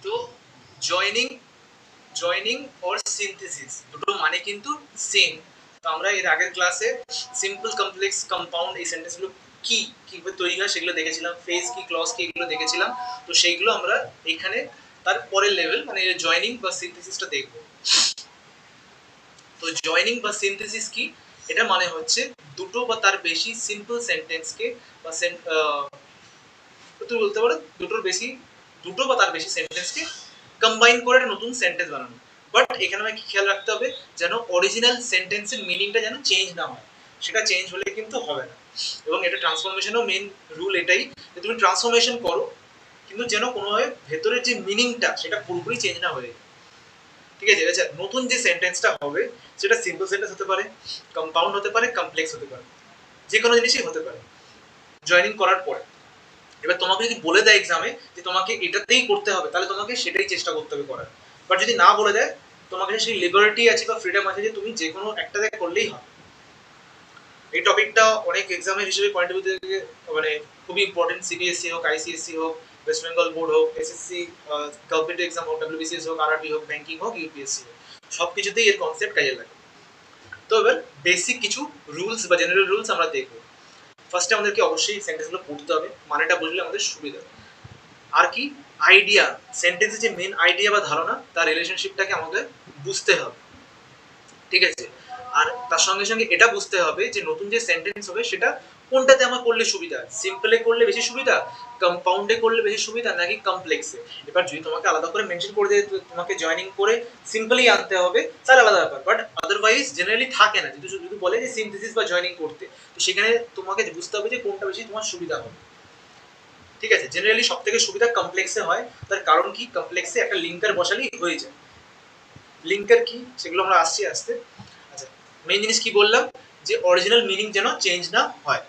তো joining joining or synthesis দুটো মানে কিন্তু সেম। তো আমরা এর আগের ক্লাসে সিম্পল কমপ্লেক্স কম্পাউন্ড এই সেন্টেন্সগুলো কি কিভাবে তৈরি হয় সেগুলো দেখেছিলাম, ফ্রেজ কি ক্লজ কি এগুলো দেখেছিলাম। তো সেইগুলো আমরা এখানে তার পরের লেভেল মানে জয়নিং বা সিনথেসিসটা দেখব। তো জয়নিং বা সিনথেসিস কি, এটা মানে হচ্ছে দুটো বা তার বেশি সিম্পল সেন্টেন্সকে বা বলতে পারো দুটো বা তার বেশি সেন্টেন্সকে কম্বাইন করে একটা নতুন সেন্টেন্স বানানো। বাট এখানে আমাকে খেয়াল রাখতে হবে যেন অরিজিনাল সেন্টেন্সের মিনিংটা যেন চেঞ্জ না হয়, সেটা চেঞ্জ হলে কিন্তু হবে না। এবং এটা ট্রান্সফরমেশনও মেন রুল এটাই যে তুমি ট্রান্সফরমেশন করো কিন্তু যেন কোনোভাবে ভেতরের যে মিনিংটা সেটা পুরোপুরি চেঞ্জ না হয়ে যায়। ঠিক আছে, আচ্ছা নতুন যে সেন্টেন্সটা হবে সেটা সিম্পল সেন্টেন্স হতে পারে, কম্পাউন্ড হতে পারে, কমপ্লেক্স হতে পারে, যে কোনো জিনিসই হতে পারে জয়েনিং করার পরে। এবার তোমাকে যদি বলে দেয় এক্সামে যে তোমাকে এটাতেই করতে হবে তাহলে তোমাকে সেটাই চেষ্টা করতে হবে করার। বাট যদি না বলে দেয় তোমাকে সেই লিবার্টি আছে বা ফ্রিডম আছে যে তুমি যে কোনো একটাতে করলেই হবে। এই টপিকটা অনেক এক্সামের হিসেবে পয়েন্ট অফ ভিউ থেকে মানে খুবই ইম্পর্টেন্ট। সিবিএসসি হোক, আইসিএসসি হোক, ওয়েস্ট বেঙ্গল বোর্ড হোক, এসএসসি কম্পিটিটিভ এক্সাম হোক, ডব্লিউবিসিএস হোক, আরআরবি হোক, ব্যাংকিং হোক, ইউপিএসসি হোক, সব কিছুতেই এর কনসেপ্ট কাজে লাগে। তো এবার বেসিক কিছু রুলস বা জেনারেল রুলস আমরা দেখবো। ফার্স্টে আমাদেরকে অবশ্যই সেন্টেন্সগুলো পড়তে হবে, মানেটা বুঝলে আমাদের সুবিধা। আর কি আইডিয়া, সেন্টেন্সের যে মেন আইডিয়া বা ধারণা তার রিলেশনশিপটাকে আমাদের বুঝতে হবে। ঠিক আছে, আর তার সঙ্গে সঙ্গে এটা বুঝতে হবে যে নতুন যে সেন্টেন্স হবে সেটা কোনটাতে আমার করলে সুবিধা, সিম্পলে করলে বেশি সুবিধা, কম্পাউন্ডে করলে বেশি সুবিধা নাকি কমপ্লেক্সে। এবার যদি তোমাকে আলাদা করে মেনশন করে দেয় তোমাকে জয়েনিং করে সিম্পলি আনতে হবে তাহলে আলাদা ব্যাপার, বাট আদারওয়াইজ জেনারেলি থাকে না। যদি বলে যে সিনথেসিস বা জয়েনিং করতে, তো সেখানে তোমাকে বুঝতে হবে যে কোনটা বেশি তোমার সুবিধা হবে। ঠিক আছে, জেনারেলি সব থেকে সুবিধা কমপ্লেক্সে হয়। তার কারণ কি, কমপ্লেক্সে একটা লিঙ্কার বসালেই হয়ে যায়। লিঙ্কার কি সেগুলো আমরা আসছি আসতে। আচ্ছা, মেইন জিনিস কি বললাম যে অরিজিনাল মিনিং যেন চেঞ্জ না হয়,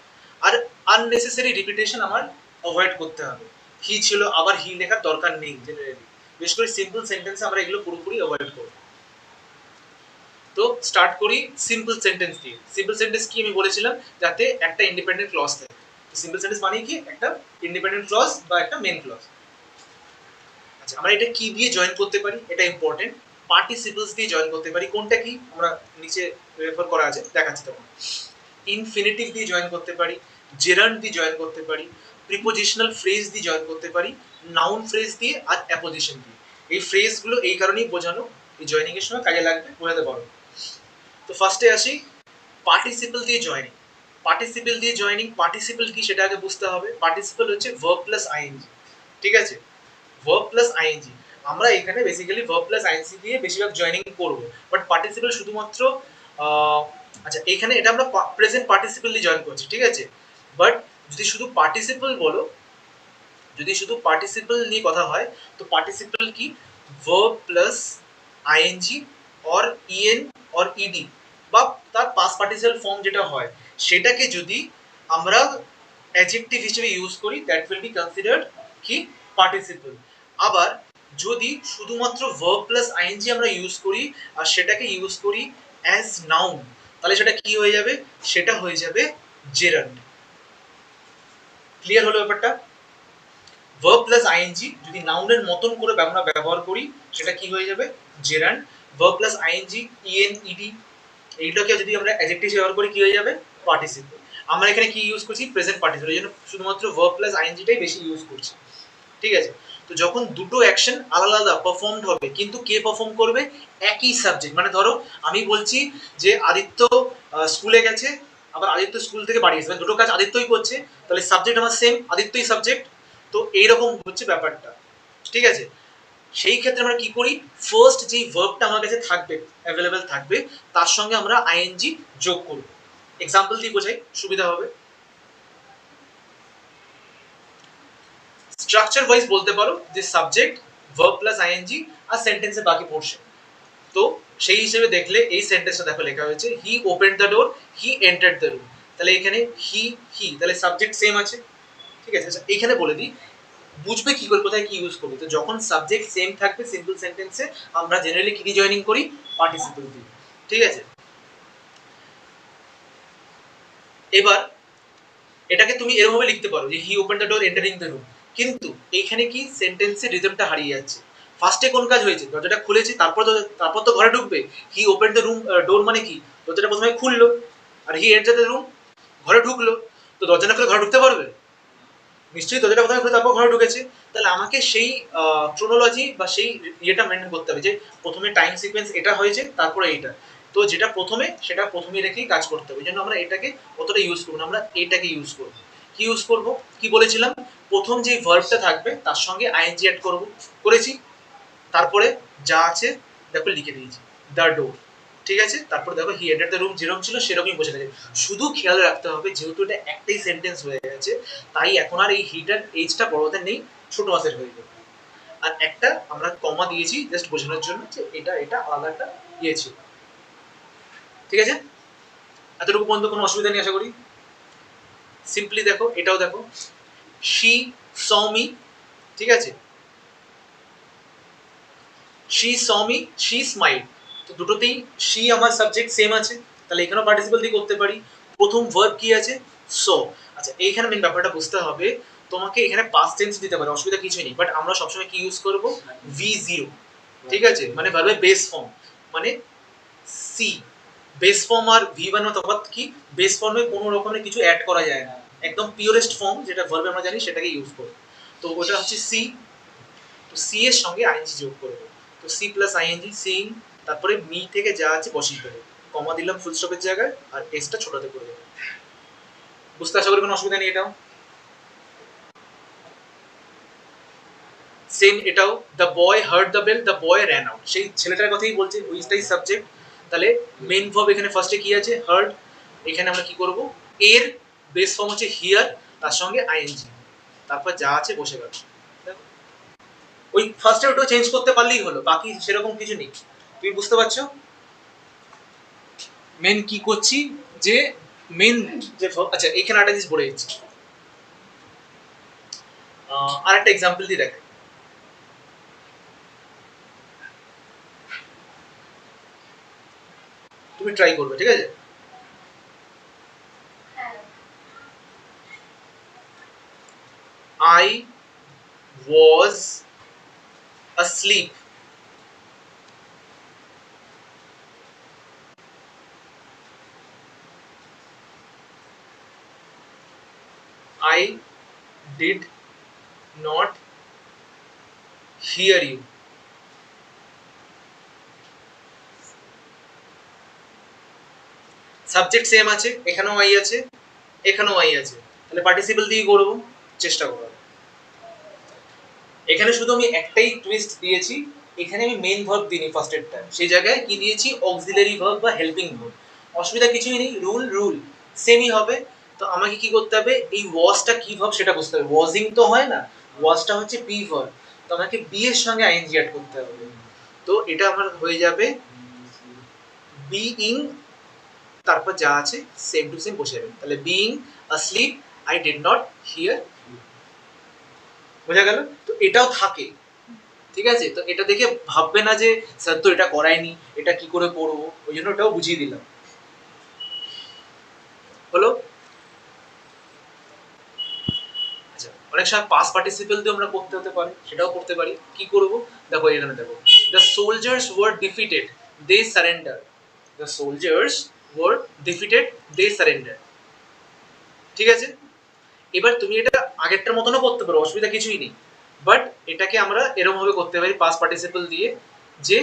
আর আননেসেসারি রিপিটেশন আমার অ্যাভয়েড করতে হবে। হি ছিল আবার হি লেখার দরকার নেই জেনারেলি, বিশেষ করে সিম্পল সেন্টেন্সে আমরা এগুলো পুরোপুরি অ্যাভয়েড করব। তো স্টার্ট করি সিম্পল সেন্টেন্স দিয়ে। সিম্পল সেন্টেন্স কি আমি বলেছিলাম যাতে একটা ইন্ডিপেন্ডেন্ট ক্লজ থাকে। সিম্পল সেন্টেন্স মানে কি একটা ইন্ডিপেন্ডেন্ট ক্লজ বা একটা মেন ক্লজ। আচ্ছা, আমরা এটা কি দিয়ে জয়েন করতে পারি, এটা ইম্পর্টেন্ট। পার্টিসিপলস দিয়ে জয়েন করতে পারি। কোনটা কি আমরা নিচে রেফার করা আছে দেখাচ্ছি তখন। ইনফিনিটিভ দিয়ে জয়েন করতে পারি, জেরান্ড দিয়ে জয়েন করতে পারি, প্রিপোজিশনাল ফ্রেজ দিয়ে জয়েন করতে পারি, নাউন ফ্রেজ দিয়ে, আর অ্যাপোজিশন দিয়ে। এই ফ্রেজগুলো এই কারণেই বোঝানো, এই জয়েনিং এর সময় কাজে লাগবে, বোঝাতে পারো। তো ফার্স্টে আসি পার্টিসিপল দিয়ে জয়েনিং। পার্টিসিপল দিয়ে জয়েনিং, পার্টিসিপল কি সেটা আগে বুঝতে হবে। পার্টিসিপল হচ্ছে ভার্ব প্লাস আইএনজি। ঠিক আছে, ভার্ব প্লাস আইএনজি। আমরা এখানে বেসিক্যালি ভার্ব প্লাস আইএনজি দিয়ে বেশিরভাগ জয়েনিং করব, বাট পার্টিসিপল শুধুমাত্র আচ্ছা এখানে এটা আমরা প্রেজেন্ট পার্টিসিপল দিয়ে জয়েন করছি। ঠিক আছে, বাট যদি শুধু পার্টিসিপল বলো, যদি শুধু পার্টিসিপল নিয়ে কথা হয় তো পার্টিসিপল কি verb plus ING or EN or ED বা তার পাস্ট পার্টিসিপল ফর্ম যেটা হয় সেটাকে যদি আমরা অ্যাডজেক্টিভ হিসেবে ইউজ করি দ্যাট উইল বি কনসিডার্ড কি পার্টিসিপল। আবার যদি শুধুমাত্র ভার্ব প্লাস আইএনজি আমরা ইউজ করি আর সেটাকে ইউজ করি অ্যাজ নাউন তাহলে সেটা কি হয়ে যাবে, সেটা হয়ে যাবে জেরান্ড। ক্লিয়ার হলো ব্যাপারটা? ভার্ব প্লাস আইএনজি যদি নাউনের মতন করে আমরা ব্যবহার করি সেটা কি হয়ে যাবে, gerund. Verb plus ING EN ED এইটাকে যদি আমরা অ্যাডজেক্টিভ ব্যবহার করি কি হয়ে যাবে, পার্টিসিপল। আমরা এখানে কি ইউজ করছি, প্রেজেন্ট পার্টিসিপল, এই জন্য শুধুমাত্র ভার্ব প্লাস আইএনজিটাই বেশি ইউজ করছি। ঠিক আছে, তো যখন দুটো অ্যাকশন আলাদা আলাদা পারফর্মড হবে কিন্তু কে পারফর্ম করবে, একই সাবজেক্ট। মানে ধরো আমি বলছি যে আদিত্য স্কুলে গেছে, আবার আদিত্য স্কুল থেকে বাড়ি এসে, দুটো কাজ আদিত্যই করছে, তাহলে সাবজেক্ট আমার সেম, আদিত্যই সাবজেক্ট। তো এইরকম হচ্ছে ব্যাপারটা। ঠিক আছে, সেই ক্ষেত্রে আমরা কি করি, ফার্স্ট যে ভার্বটা আমার কাছে থাকবে অ্যাভেলেবেল থাকবে তার সঙ্গে আমরা আইএনজি যোগ করব। এক্সাম্পল দিয়ে বোঝাই সুবিধা হবে। স্ট্রাকচার ওয়াইজ বলতে পারো যে সাবজেক্ট, ভার্ব প্লাস আইএনজি আর সেন্টেন্সের বাকি পোর্শন। তো সেই হিসেবে দেখলে এই সেন্টেন্সটা দেখো লেখা হয়েছে হি opened the door, he entered the room. তাহলে এখানে হি তাহলে সাবজেক্ট সেম আছে। ঠিক আছে, আচ্ছা এখানে বলে দিই বুঝবে কি করে কোথায় কি ইউজ করবে। তো যখন সাবজেক্ট সেম থাকবে সিম্পল সেন্টেন্সে আমরা জেনারেলি কি জয়েনিং করি, পার্টিসিপল দিয়ে। ঠিক আছে, এবার এটাকে তুমি এরকমভাবে লিখতে পারো যে হি open the door entering the room, কিন্তু এইখানে কি সেন্টেন্সের রিদমটা হারিয়ে যাচ্ছে। ফার্স্টে কোন কাজ হয়েছে, দরজাটা খুলেছে, তারপর তো ঘরে ঢুকবে। হি ওপেন দ্য রুম ডোর মানে কি, দরজাটা প্রথমে খুললো, আর হি এন্টার দ্য রুম, ঘরে ঢুকলো। তো দরজা না খুলে ঘরে ঢুকতে পারবে? নিশ্চয়ই দরজাটা প্রথমে খুলে তারপর ঘরে ঢুকেছে। তাহলে আমাকে সেই ক্রোনোলজি বা সেই ইয়েটা মেনটেন করতে হবে, যে প্রথমে টাইম সিকোয়েন্স এটা হয়েছে, তারপরে এইটা। তো যেটা প্রথমে সেটা প্রথমে রেখেই কাজ করতে হবে। এই জন্য আমরা এটাকে অতটা ইউজ করবো না, আমরা এটাকে ইউজ করবো। কি ইউজ করবো, কি বলেছিলাম, প্রথম যে ভার্বটা থাকবে তার সঙ্গে আইএনজি অ্যাড করবো, করেছি। তারপরে যা আছে দেখো লিখে দিয়েছি, দ্য ডোর, ঠিক আছে। তারপর দেখো হি এন্টার দ্য রুম, যেরকম ছিল সেরকমই বসে গেছে। শুধু খেয়াল রাখতে হবে, যেহেতু এটা একটাই সেন্টেন্স হয়ে গেছে, তাই এখন আর এই হিটার এইজটা বড়দের নেই, ছোট মাসের হয়ে যাবে। আর একটা আমরা কমা দিয়েছি জাস্ট বোঝানোর জন্য যে এটা এটা আলাদা একটা ইয়ে ছিল, ঠিক আছে। এতটুকু পর্যন্ত কোনো অসুবিধা নেই আশা করি। সিম্পলি দেখো, এটাও দেখো, শি স মি, ঠিক আছে, she saw me, she smile. তো দুটোতেই শি আমার সাবজেক্ট সেম আছে, তাহলে এখানেও পার্টিসিপল দিয়ে করতে পারি। প্রথম ভার্ব কি আছে, সো। আচ্ছা, এইখানে মেন ব্যাপারটা বুঝতে হবে, তোমাকে এখানে পাস্ট টেন্স দিতে পারে, অসুবিধা কিছুই নেই, বাট আমরা সবসময় কি ইউজ করব, V0, ঠিক আছে, মানে ভার্বের বেস ফর্ম, মানে সি। বেস ফর্ম আর V1 তফাৎ কি, বেস ফর্মে কোনো রকমের কিছু অ্যাড করা যায় না, একদম পিওরেস্ট ফর্ম যেটা ভার্বে আমরা জানি সেটাকে ইউজ করব। তো ওটা হচ্ছে সি। তো সি এর সঙ্গে আইএনজি যোগ করবো, তো সি প্লাস আইএনজি, সিইং, তারপরে মি থেকে যা আছে বসিয়ে দেবো, কমা দিলাম ফুল স্টপের জায়গায়, আর এসটা ছোটতে করে দেবো। বুঝতে আশা করি কোনো অসুবিধা নেই এটাও। সেম এটাও, the boy heard the bell, the boy ran out, সেই ছেলেটার কথাই বলছে, হুইচটাই সাবজেক্ট। তাহলে মেইন ভার্ব এখানে ফার্স্টে কি আছে, হার্ড। এখানে আমরা কি করব, এর বেস ফর্ম হচ্ছে হিয়ার, তার সঙ্গে আইএনজি, তারপর যা আছে বসে গেল। ওই ফার্স্টে ওটা চেঞ্জ করতে পারলেই হলো, বাকি সেরকম কিছু নেই। তুমি বুঝতে পারছো মেন কি করছি, যে মেন যে আচ্ছা এখানে একটা জিনিস বলে দিচ্ছি, আর একটা এক্সাম্পল দিয়ে দেখ। তুমি ট্রাই করবে, ঠিক আছে। I was asleep. I did not hear you. Subject same আছে, এখানেও আই আছে, এখানেও আই আছে, তাহলে পার্টিসিপল দিয়ে করব, চেষ্টা করব। এখানে শুধু আমি একটাই টুইস্ট দিয়েছি, এখানে আমি মেইন ভার্ব দিইনি ফার্স্টেরটা, সেই জায়গায় কি দিয়েছি, অক্সিলারি ভার্ব বা হেল্পিং ভার্ব। অসুবিধা কিছুই নেই, রুল রুল সেমই হবে। তো আমাকে কি করতে হবে, এই ওয়াজটা কি ভার্ব সেটা বুঝতে হবে। ওয়াজিং তো হয় না, ওয়াজটা হচ্ছে বি ভার্ব, তো আমাকে বি এর সঙ্গে আইএনজি অ্যাড করতে হবে। তো এটা আমার হয়ে যাবে বিইং, তারপর যা আছে সেম টু সেম বসে যাবে, তাহলে being asleep I did not hear, বোঝা গেল। তো এটাও থাকে, ঠিক আছে। তো এটা দেখে ভাববে না যে স্যার তো এটা করায়নি, এটা কি করে পড়বো, ওই জন্য ওটাও বুঝিয়ে দিলাম, হলো। আচ্ছা, অনেক সময় পাস পার্টিসিপেল দিয়ে আমরা করতে হতে পারে, সেটাও করতে পারি। কি করব, দেখো এখানে দেখো, the soldiers were defeated, they surrender. The soldiers were defeated, they surrender, ঠিক আছে। এবার তুমি এটা আগেরটার মতনও করতে পারো, অসুবিধা কিছুই নেই, বাট এটাকে আমরা এরকম ভাবে করতে পারি পাস পার্টিসিপল দিয়ে, যে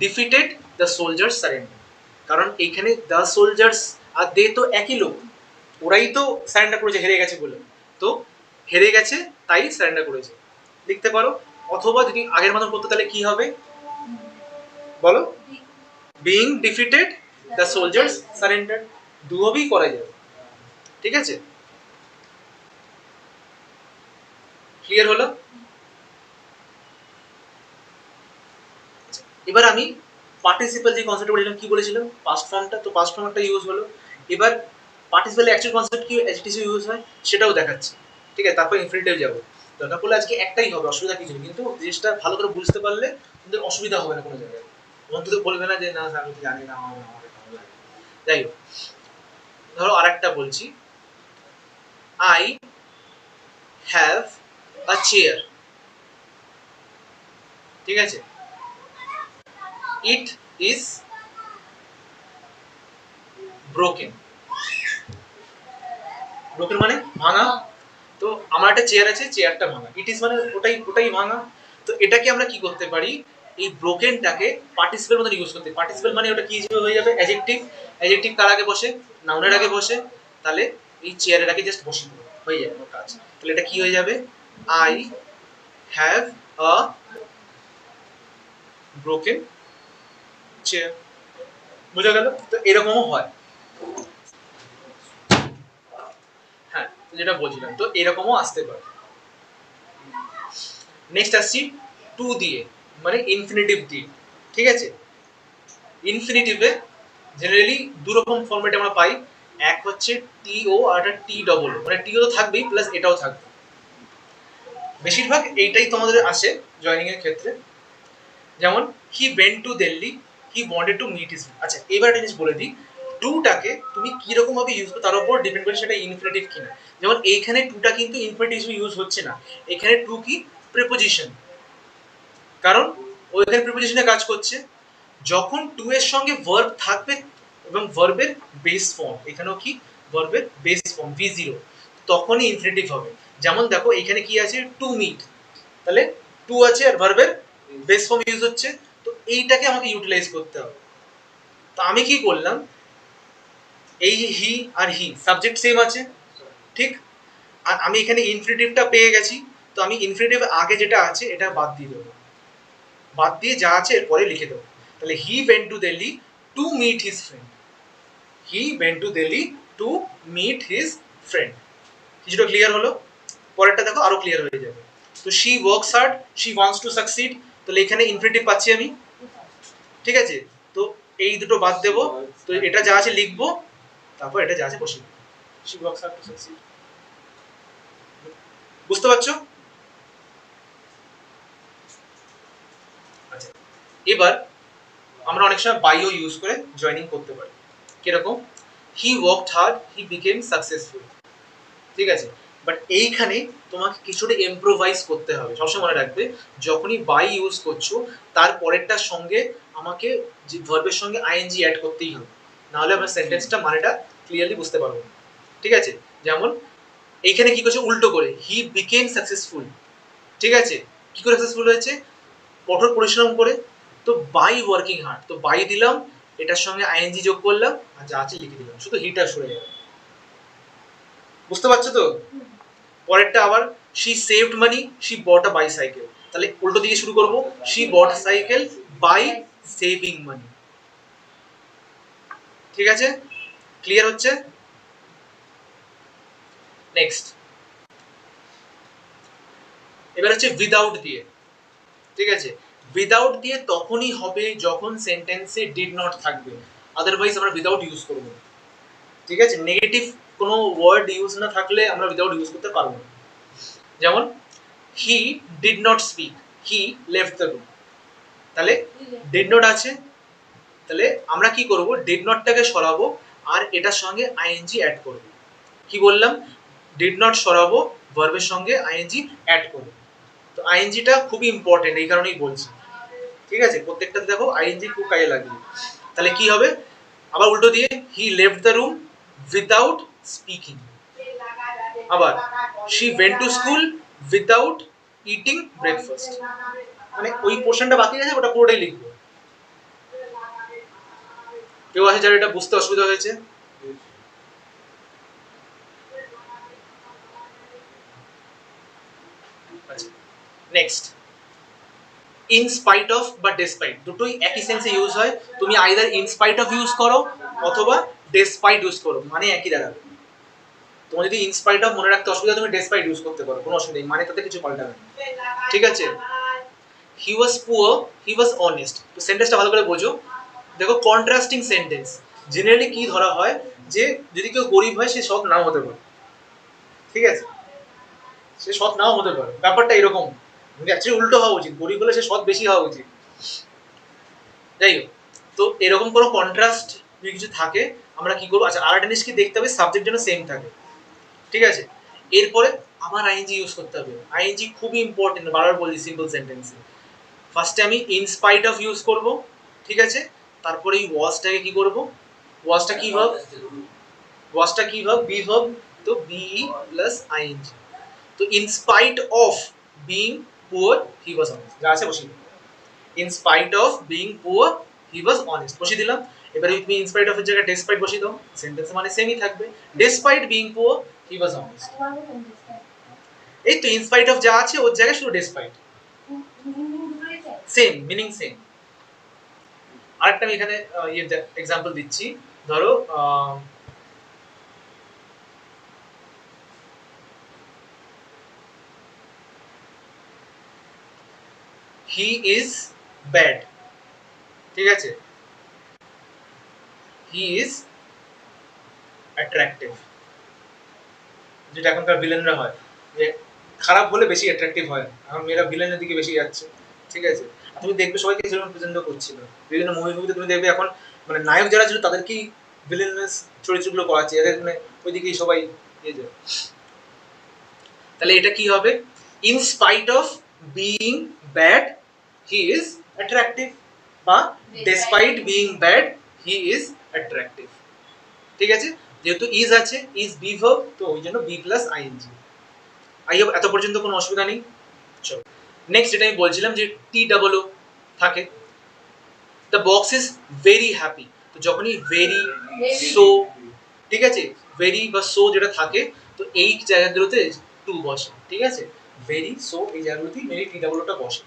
ডিফিটেড দ্য সোলজার্স সারেন্ডার। কারণ এইখানে দ্য সোলজার্স আর দে তো একই লোক, ওরাই তো সারেন্ডার করেছে হেরে গেছে বলে, তো হেরে গেছে তাই সারেন্ডার করেছে, লিখতে পারো। অথবা যদি আগের মতন করতে, তাহলে কি হবে বলো, being defeated the soldiers surrender, দুভাবেই করা যাবে, ঠিক আছে। ক্লিয়ার হলো। এবার আমি পার্টিসিপল যে কনসেপ্ট বলেছিলাম, কি বলেছিলাম, পাস্ট ফর্মটা, তো পাস্ট ফর্ম একটা ইউজ হলো। এবার পার্টিসিপল অ্যাকচুয়াল কনসেপ্ট কি এসটিসি ইউজ হয় সেটাও দেখাচ্ছি, ঠিক আছে। তারপর ইনফিনিটিভ যাবো, দরকার পড়লে আজকে একটাই হবে, অসুবিধা কিছু নেই, কিন্তু জিনিসটা ভালো করে বুঝতে পারলে তোমাদের অসুবিধা হবে না কোনো জায়গায়, অন্তত বলবে না যে না স্যার আমি তো জানি না, আমার আমার ভালো লাগে। যাই হোক, ধরো আরেকটা বলছি, I have a chair. ঠিক আছে, ইট ইজ ব্রোকেন। ব্রোকেন মানে ভাঙা। তো আমার একটা চেয়ার আছে, চেয়ারটা ভাঙা, ইট ইজ মানে ওটাই ওটাই ভাঙা। তো এটাকে আমরা কি করতে পারি, এই ব্রোকেনটাকে পার্টিসিপেল মতন ইউজ করতে। পার্টিসিপেল মানে ওটা কি হিসেবে হয়ে যাবে, অ্যাডজেক্টিভ। অ্যাডজেক্টিভ কার আগে বসে, নাউনের আগে বসে। তাহলে এই চেয়ারের আগে জাস্ট বসে দেবো, হয়ে যাবে ওর কাজ। তাহলে এটা কি হয়ে যাবে, I have a broken chair. বুঝা গেল? তো এরকমও হয়। হ্যাঁ, যেটা বলছিলাম, তো এরকমও আসতে পারে। নেক্সট আসছি টু দিয়ে, মানে ইনফিনিটিভ দিয়ে। ঠিক আছে, ইনফিনিটিভে জেনারেলি দু রকম ফরম্যাটে আমরা পাই। এক হচ্ছে টি ও আর একটা টি ডবল, মানে টিও তো থাকবেই প্লাস এটাও থাকবে। বেশিরভাগ এইটাই তোমাদের আসে জয়নিং এর ক্ষেত্রে। যেমন he went to Delhi, he wanted to meet his. আচ্ছা, এবার একটা জিনিস বলে দিই, টুটাকে তুমি কিরকম ভাবে ইউজ করো তার উপর ডিপেন্ড করে সেটা ইনফিনিটিভ কিনা। যেমন এইখানে টুটা কিন্তু ইনফিনিটিভ হিসেবে ইউজ হচ্ছে না, এখানে টু কি প্রিপোজিশন। কারণ ওইখানে প্রিপোজিশনে কাজ করছে। যখন টু এর সঙ্গে ভার্ব থাকবে এবং ভার্বের বেস ফর্ম, এখানেও কি ভার্বের বেস ফর্ম V0, তখনই ইনফিনিটিভ হবে। যেমন দেখো এখানে কি আছে, টু মিট, তাহলে টু আছে আর ভার্বের বেস ফর্ম ইউজ হচ্ছে। তো এইটাকে আমাকে ইউটিলাইজ করতে হবে। তো আমি কি করলাম, এই হি আর হি সাবজেক্ট সেম আছে, ঠিক। আর আমি এখানে ইনফিনিটিভটা পেয়ে গেছি, তো আমি ইনফিনিটিভ আগে যেটা আছে এটা বাদ দিয়ে দেবো, বাদ দিয়ে যা আছে এরপরে লিখে দেবো। তাহলে he went to Delhi to meet his friend. He went to Delhi to meet his friend. কিছুটা ক্লিয়ার হলো? পরেরটা দেখো আরো ক্লিয়ার হয়ে যাবে। তো she works hard, she wants to succeed. তাহলে এখানে ইনফিনিটিভ পাচ্ছি আমি, ঠিক আছে। তো এই দুটো বাদ দেবো, তো এটা যা আছে লিখবো, তারপর এটা যা আছে বসিয়ে দেবো। She works hard to succeed. বুঝতে পারছো? আচ্ছা, এবার আমরা অনেক সময় বাইও ইউজ করে জয়েনিং করতে পারি। কিরকম, হি worked hard, he became successful. ঠিক আছে, বাট এইখানে তোমাকে কিছুটা ইম্প্রোভাইজ করতে হবে। সবসময় মনে রাখবে, যখনই বাই ইউজ করছো তার পরেরটার সঙ্গে আমাকে যে ভার্বের সঙ্গে আইএনজি অ্যাড করতেই হবে, নাহলে আমরা সেন্টেন্সটা মানেটা ক্লিয়ারলি বুঝতে পারবো না। ঠিক আছে, যেমন এইখানে কি করছে উল্টো করে, হি বিকেম সাকসেসফুল। ঠিক আছে, কি করে সাকসেসফুল হয়েছে, কঠোর পরিশ্রম করে। তো বাই ওয়ার্কিং হার্ড, তো বাই দিলাম, এটার সঙ্গে আইএনজি যোগ করলাম, আর যা আছে লিখে দিলাম, শুধু হিটা সরে যাবে। বুঝতে পারছো তো? পরেরটা আবার, she saved money, she bought a bicycle. তাহলে উল্টো দিকে শুরু করব, she bought cycle by saving money. ঠিক আছে, ক্লিয়ার হচ্ছে? নেক্সট, এবার হচ্ছে উইদাউট দিয়ে। ঠিক আছে, উইদাউট দিয়ে তখনই হবে যখন সেন্টেন্সে ডিড নট থাকবে, আদারওয়াইজ আমরা উইদাউট ইউজ করব না। ঠিক আছে, নেগেটিভ কোনো ওয়ার্ড ইউজ না থাকলে আমরা উইদাউট ইউজ করতে পারবো না। যেমন he did not speak, he left the room. তাহলে ডিড নট আছে, তাহলে আমরা কি করব, ডিড নটটাকে সরাবো আর এটার সঙ্গে আইএনজি অ্যাড করব। কি বললাম, ডিড নট সরাবো, ভার্বের সঙ্গে আইএনজি অ্যাড করব। তো আইএনজিটা খুবই ইম্পর্টেন্ট, এই কারণেই বলছি। ঠিক আছে, প্রত্যেকটাতে দেখো আইএনজি খুব কাজে লাগবে। তাহলে কি হবে, আবার উল্টো দিয়ে, he left the room without speaking. আবার she went to school without eating breakfast. মানে ওই পোর্শনটা বাকি আছে, ওটা পুরোটাই লিখবো। কেউ আছে যারা এটা বুঝতে অসুবিধা হয়েছে? আচ্ছা, নেক্সট, ইন স্পাইট অফ বা ডেসপাইট, দুটোই একই সেন্সে ইউজ হয়। তুমি either in spite of use করো অথবা ডেসপাইট ইউজ করো, মানে একই দাঁড়াবে। তোমার যদি ইন স্পাইট অফ মনে রাখতে অসুবিধা, তুমি ডেসপাইট ইউজ করতে পারো, কোনো অসুবিধা নেই, মানে তাতে কিছু পাল্টাবে না। ঠিক আছে, হি ওয়াজ পুয়ার, হি ওয়াজ অনেস্ট। তো সেন্টেন্সটা ভালো করে বোঝো। দেখো কন্ট্রাস্টিং সেন্টেন্স জেনারেলি কি ধরা হয়, যে যদি কেউ গরিব হয় সে সৎ নাও হতে পারে। ঠিক আছে, সে সৎ নাও হতে পারে, ব্যাপারটা এরকম। অ্যাকচুয়ালি উল্টো হওয়া উচিত, গরিব হলে সে সৎ বেশি হওয়া উচিত। যাই হোক, তো এরকম কোনো কন্ট্রাস্ট যদি কিছু থাকে আমরা কি করবো, আচ্ছা আর একটা জিনিস কি দেখতে হবে, সাবজেক্ট যেন সেম থাকে। ঠিক আছে, এরপরে আবার আইএনজি ইউজ করতে হবে। আইএনজি খুবই ইম্পর্টেন্ট, বারবার বলি সিম্পল সেন্টেন্সে। ফার্স্টে আমি ইন স্পাইট অফ ইউজ করব, ঠিক আছে, তারপরে এই ওয়াজটাকে কি করব, ওয়াজটা কি ভার্ব, ওয়াজটা কি ভার্ব, বি ভার্ব, তো বিই প্লাস আইএনজি। তো in spite of being poor he was honest, যা আছে বসিয়ে দিলাম। In spite of being poor he was honest বসিয়ে দিলাম। এবারে তুমি ইন স্পাইট অফ এর জায়গায় ডেসপাইট বসিয়ে দাও, সেন্টেন্স মানে সেমই থাকবে, despite being poor he was honest. এই তো ইন স্পাইট অফ যা আছে ওর জায়গায় শুধু ডেসপাইট, সেম মিনিং সেম। আরেকটা আমি এখানে এক্সাম্পল দিচ্ছি, ধরো হি ইজ ব্যাড, ঠিক আছে, হি ইজ অ্যাট্রাক্টিভ, যেটা এখনকার ভিলেনরা হয়, যে খারাপ হলে বেশি অ্যাট্রাক্টিভ হয়, এখন মেয়েরা ভিলেনের দিকে বেশি যাচ্ছে, ঠিক আছে। আর তুমি দেখবে সবাইকে সেরকম প্রেজেন্ট করছিল, বিভিন্ন মুভিতে তুমি দেখবে এখন মানে নায়ক যারা ছিল তাদেরকেই ভিলেনাস চরিত্রগুলো করাচ্ছে, এদের মানে ওইদিকেই সবাই ইয়ে যায়। তাহলে এটা কি হবে, in spite of being bad he is attractive, বা despite being bad he is attractive, ঠিক আছে। যেহেতু ইজ আছে, ইজ বি ভার্ব, তো ওই জন্য be plus ING. I hope এত পর্যন্ত কোনো অসুবিধা নেই। চলো নেক্সট, যেটা আমি বলছিলাম যে টি ডাবল ও থাকে, the box is very happy, তো যখনই ভেরি, সো, ঠিক আছে, ভেরি বা সো যেটা থাকে, তো এই জায়গাগুলোতে টু বসে, ঠিক আছে, ভেরি, সো এই জায়গাগুলোতেই মেরি টি ডাবল ওটা বসে।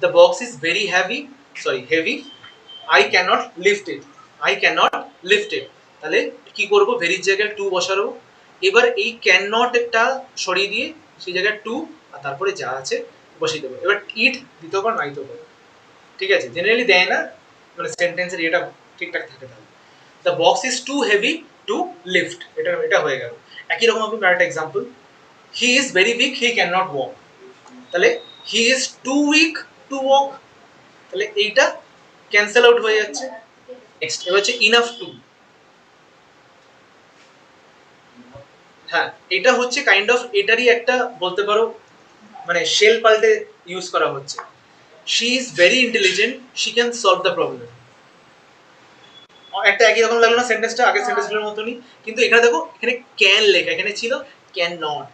The box is very heavy, sorry heavy, I can't lift it, I can't lift it, তাহলে কি করব, ভেরির জায়গায় টু বসাবো। এবার এই ক্যান নটটা সরিয়ে দিয়ে সেই জায়গায় টু, আর তারপরে যা আছে বসিয়ে দেবো। এবার ইট দিতে পারো না দিতে পারো, ঠিক আছে, জেনারেলি দেয় না, মানে সেন্টেন্সের এটা ঠিকঠাক থাকে। তাহলে the box is too heavy to lift, এটা হয়ে গেল। একই রকম আপনি আরেকটা example, he is very weak he can not walk, তাহলে he is too weak to walk, তাহলে এইটা ক্যান্সেল আউট হয়ে যাচ্ছে। নেক্সট এবার হচ্ছে ইনাফ টু, হ্যাঁ এটা হচ্ছে কাইন্ড অফ এটারই একটা বলতে পারো মানে শেল পাল্টে ইউজ করা হচ্ছে। She is very intelligent she can solve the problem, একটা একই রকম লাগলো না সেন্টেন্সটা আগের সেন্টেন্সগুলোর মতনই, কিন্তু এখানে দেখো এখানে ক্যান লেখা, এখানে ছিল ক্যান নট,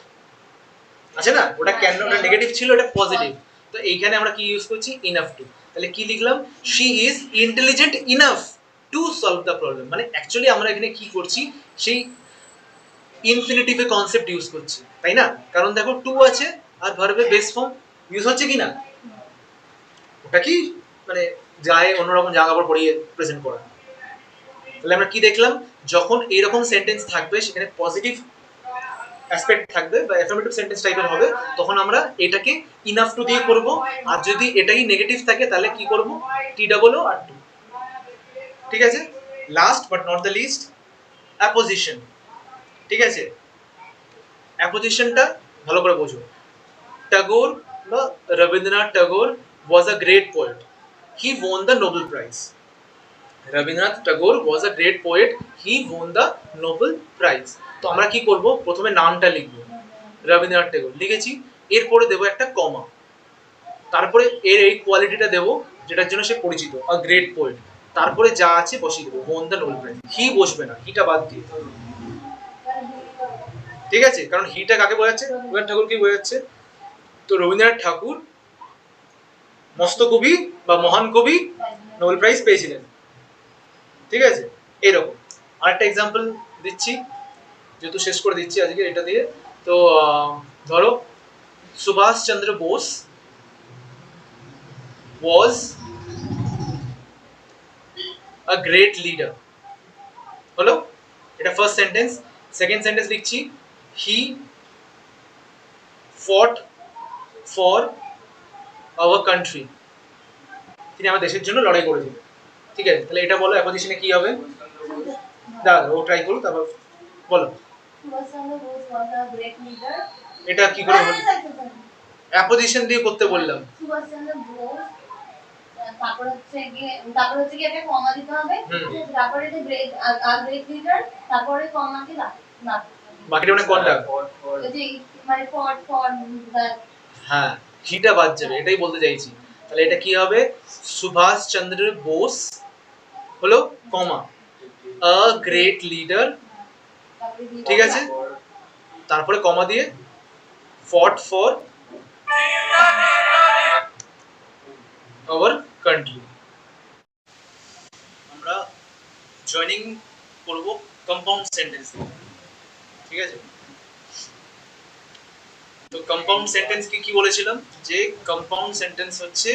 আছে না, ওটা ক্যান নট নেগেটিভ ছিল, এটা পজিটিভ, তো এইখানে আমরা কি ইউজ করছি, ইনাফ টু। তাহলে কি লিখলাম, she is intelligent enough to solve the problem, মানে অ্যাকচুয়ালি আমরা এখানে কি করছি, সেই ইনফিনিটিভে কনসেপ্ট ইউজ করছি, তাই না, কারণ দেখো টু আছে আর ভার্বের বেস ফর্ম ইউজ হচ্ছে কি না, ওটা কি মানে যায় অন্যরকম জায়গা পর পড়িয়ে প্রেজেন্ট করা। তাহলে আমরা কি দেখলাম, যখন এরকম সেন্টেন্স থাকবে সেখানে পজিটিভ অ্যাসপেক্ট থাকবে বা অ্যাফার্মেটিভ সেন্টেন্স টাইপের হবে, তখন আমরা এটাকে ইনাফ টু দিয়ে করব, আর যদি এটাই নেগেটিভ থাকে তাহলে কি করব, টি ডাবল ও আর টু, ঠিক আছে। Last but not the least, apposition, ঠিক আছে, অ্যাপোজিশনটা ভালো করে বোঝো। টাগোর বা Rabindranath Tagore was a great poet, he won the Nobel Prize, Rabindranath Tagore was a great poet, he won the Nobel Prize। তো আমরা কি করব, প্রথমে নামটা লিখবো রবীন্দ্রনাথ টাগোর লিখেছি, এরপরে দেবো একটা কমা, তারপরে এর এই কোয়ালিটিটা দেবো যেটার জন্য সে পরিচিত, আ গ্রেট পোয়েট, তারপরে যা আছে বসিয়ে দেবো, won the Nobel Prize, হি বসবে না, হিটা বাদ দিয়ে, ঠিক আছে, কারণ হিটা কাকে বোঝাচ্ছে, রবীন্দ্রনাথ ঠাকুরকে বোঝাচ্ছে, তো রবীন্দ্রনাথ ঠাকুর মস্ত কবি বা মহান কবি, নোবেল প্রাইজ পেয়েছিলেন, ঠিক আছে। এরকম আরেকটা এক্সাম্পল দিচ্ছি, যেহেতু শেষ করে দিচ্ছি আজকে এটা দিয়ে, তো ধরো Subhash Chandra Bose was a great leader, হলো, এটা ফার্স্ট সেন্টেন্স। সেকেন্ড সেন্টেন্স লিখছি, he fought for our country, তিনি আমার দেশের জন্য লড়াই করেছিলেন, ঠিক আছে। তাহলে এটা বলো অ্যাপোজিশনে কি হবে, দাঁড়া ও ট্রাই করো তারপর বলো, এটা কি করে হলো, অ্যাপোজিশন দিয়ে করতে বললাম, তারপর হচ্ছে কি একটা কমা দিতে হবে, তারপরে এটা গ্রেড আর গ্রেড লিডার, তারপরে কমা কি না বাকিটা মানে কোনটা, যদি মানে ফর হ্যাঁ হিটা বাদ যাবে, এটাই বলতে চাইছি, তাহলে এটা কি হবে, সুভাষ চন্দ্র বোস হলো কমা আ গ্রেট লিডার, ঠিক আছে, তারপরে কমা দিয়ে ফট ফর আওয়ার কান্ট্রি। আমরা জয়েনিং করব কম্পাউন্ড সেন্টেন্স, ঠিক আছে। তো কম্পাউন্ড সেন্টেন্স কি বলেছিলাম, যে কম্পাউন্ড সেন্টেন্স হচ্ছে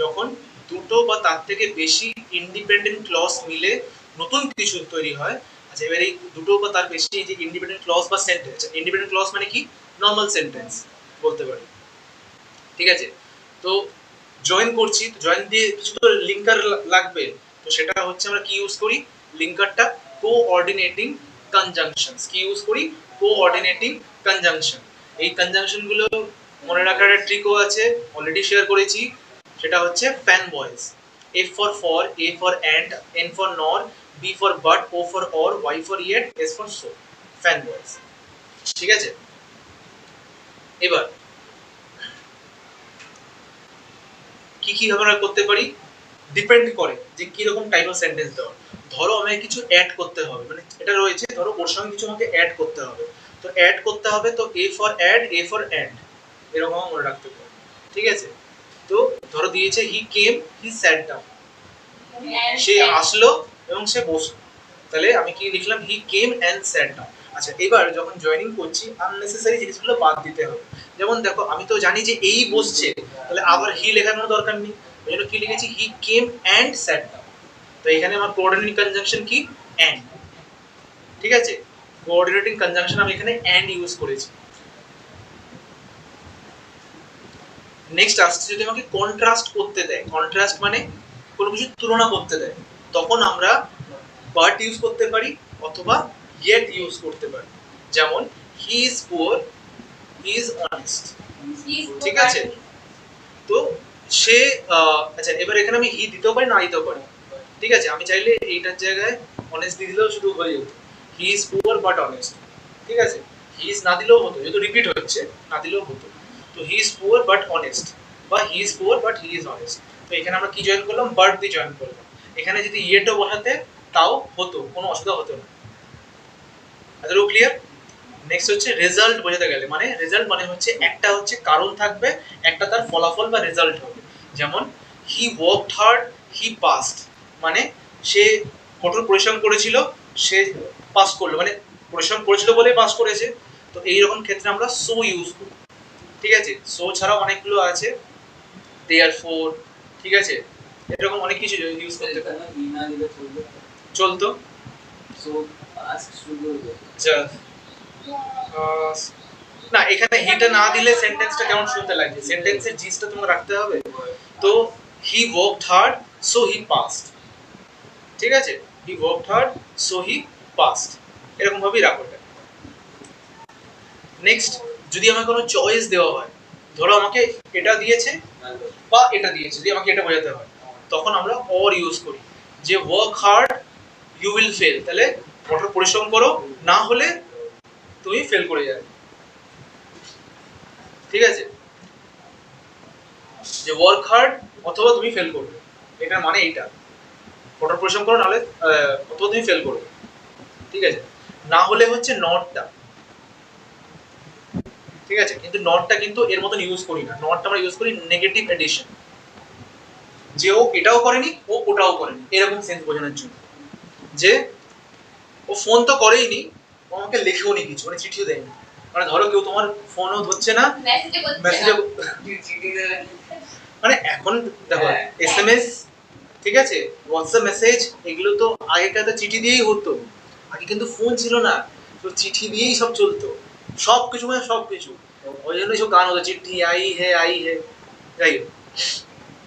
যখন দুটো বা তার থেকে বেশি ইন্ডিপেন্ডেন্ট ক্লজ মিলে নতুন কিছু তৈরি হয়। আচ্ছা, এবার এই দুটো বা তার বেশি যে ইন্ডিপেন্ডেন্ট ক্লজ বা সেন্টেন্স, ইন্ডিপেন্ডেন্ট ক্লজ মানে কি, নর্মাল সেন্টেন্স বলতে পারি, ঠিক আছে। তো জয়েন করছি, তো জয়েন দিয়ে কিছু তো লিঙ্কার লাগবে, তো সেটা হচ্ছে আমরা কি ইউজ করি, লিঙ্কারটা কোঅর্ডিনেটিং কনজাংশনস, কি ইউজ করি, কোঅর্ডিনেটিং কনজাংশন। এই কনজাংশন গুলো মনে রাখার একটা ট্রিকও আছে, অলরেডি শেয়ার করেছি, সেটা হচ্ছে fanboys, F for, A for and, N for nor, B for but, O for or, Y for yet, S for so, fanboys, ঠিক আছে। এবার কি কি আমরা করতে পারি, ডিপেন্ড করে যে কি রকম টাইপ অফ সেন্টেন্স দেওয়া। ধরো আমাকে কিছু অ্যাড করতে হবে, মানে এটা রয়েছে, ধরো ওর সঙ্গে কিছু আমাকে অ্যাড করতে হবে, তো অ্যাড করতে হবে, তো A for add, A for and, এরকম মনে রাখতে হবে, ঠিক আছে। তো ধরো দিয়েছে হি কেম, হি স্যাট ডাউন, সে আসলো এবং সে বসলো, তাহলে আমি কি লিখলাম, হি কেম অ্যান্ড স্যাট ডাউন। আচ্ছা, এবার যখন জয়েনিং করছি আননেসেসারি জিনিসগুলো বাদ দিতে হবে। যেমন দেখো, আমি তো জানি যে এই বসছে, তাহলে আবার হি লেখার কোনো দরকার নেই, ওই জন্য কি লিখেছি, হি কেম অ্যান্ড স্যাট ডাউন। তো এখানে আমার কোঅর্ডিনেটিং কনজাংশন কি, অ্যান্ড, ঠিক আছে। কোঅর্ডিনেটিং কনজাংশন আমি এখানে অ্যান্ড ইউজ করেছি। নেক্সট আসছে, যদি আমাকে কন্ট্রাস্ট করতে দেয়, কন্ট্রাস্ট মানে কোনো কিছু তুলনা করতে দেয়, তখন আমরা বাট ইউজ করতে পারি অথবা ইয়েট ইউজ করতে পারি। যেমন হি is poor, he is honest, ঠিক আছে। তো সে আচ্ছা, এবার এখানে আমি হি দিতেও পারি, না দিতেও পারি, ঠিক আছে। আমি চাইলে এইটার জায়গায় অনেস্ট দিয়ে দিলেও শুধু হয়ে যেত, হি ইজ পুয়ার বাট অনেস্ট, ঠিক আছে। হি ইজ না দিলেও হতো, যেহেতু রিপিট হচ্ছে, না দিলেও হতো। তো he is poor but honest, বা he is poor but he is honest. তো এখানে আমরা কি জয়েন করলাম, বাট দিয়ে জয়েন করলাম। এখানে যদি ইয়েটও বসাতে তাও হতো, কোনো অসুবিধা হতো না। এতটুকু ক্লিয়ার। নেক্সট হচ্ছে রেজাল্ট বোঝাতে গেলে, মানে রেজাল্ট মানে হচ্ছে একটা হচ্ছে কারণ থাকবে, একটা তার ফলাফল বা রেজাল্ট হবে। যেমন হি ওয়ার্কড হার্ড, হি পাসড, মানে সে কঠোর পরিশ্রম করেছিল, সে পাস করলো, মানে পরিশ্রম করেছিল বলে পাস করেছে। তো এইরকম ক্ষেত্রে আমরা সো ইউজ করি, ঠিক আছে। সো ছাড়াও অনেকগুলো আছে, দেয়ারফর, ঠিক আছে, এরকম অনেক কিছু ইউজ করতে পারি, চলতো। না, এখানে হিটা না দিলে সেন্টেন্সটা কেমন শুনতে লাগছে, সেন্টেন্সের জিসটা তোমাকে রাখতে হবে। তো হি ওয়ার্কড হার্ড, সো হি পাসড, ঠিক আছে, হি ওয়ার্কড হার্ড, সো হি পাসড, এরকম ভাবেই রাখো এটা। নেক্সট, যদি আমাকে কোনো চয়েস দেওয়া হয়, ধরো আমাকে এটা দিয়েছে বা এটা দিয়েছে, যদি আমাকে এটা বোঝাতে হয়, তখন আমরা অর ইউজ করি, যে work hard you will fail, তাহলে কঠোর পরিশ্রম করো, না হলে তুমি ফেল করে যাবে, ঠিক আছে। যে ওয়ার্ক হার্ড অথবা তুমি ফেল করবে, এটার মানে এইটা, কঠোর পরিশ্রম করো, নাহলে অথবা তুমি ফেল করবে, ঠিক আছে। না হলে হচ্ছে নটটা, ঠিক আছে, কিন্তু নটটা কিন্তু এর মতন ইউজ করি না, নটটা আমরা ইউজ করি নেগেটিভ এডিশন, যে ও এটাও করেনি, ও ওটাও করেনি, এরকম সেন্স বোঝানোর জন্য, যে ও ফোন তো করেইনি, ও আমাকে লিখেও নি কিছু, মানে চিঠিও দেয়নি। মানে ধরো কেউ তোমার ফোনও ধরছে না, মেসেজে, মানে এখন দেখো এসএমএস, ঠিক আছে, হোয়াটসঅ্যাপ মেসেজ, এগুলো তো আগেকার তো চিঠি দিয়েই হতো, আগে কিন্তু ফোন ছিল না, তো চিঠি দিয়েই সব চলতো, সব কিছু, মানে সব কিছু। ওই জন্য সব গান হতো, চিঠি আই হে, যাই হোক।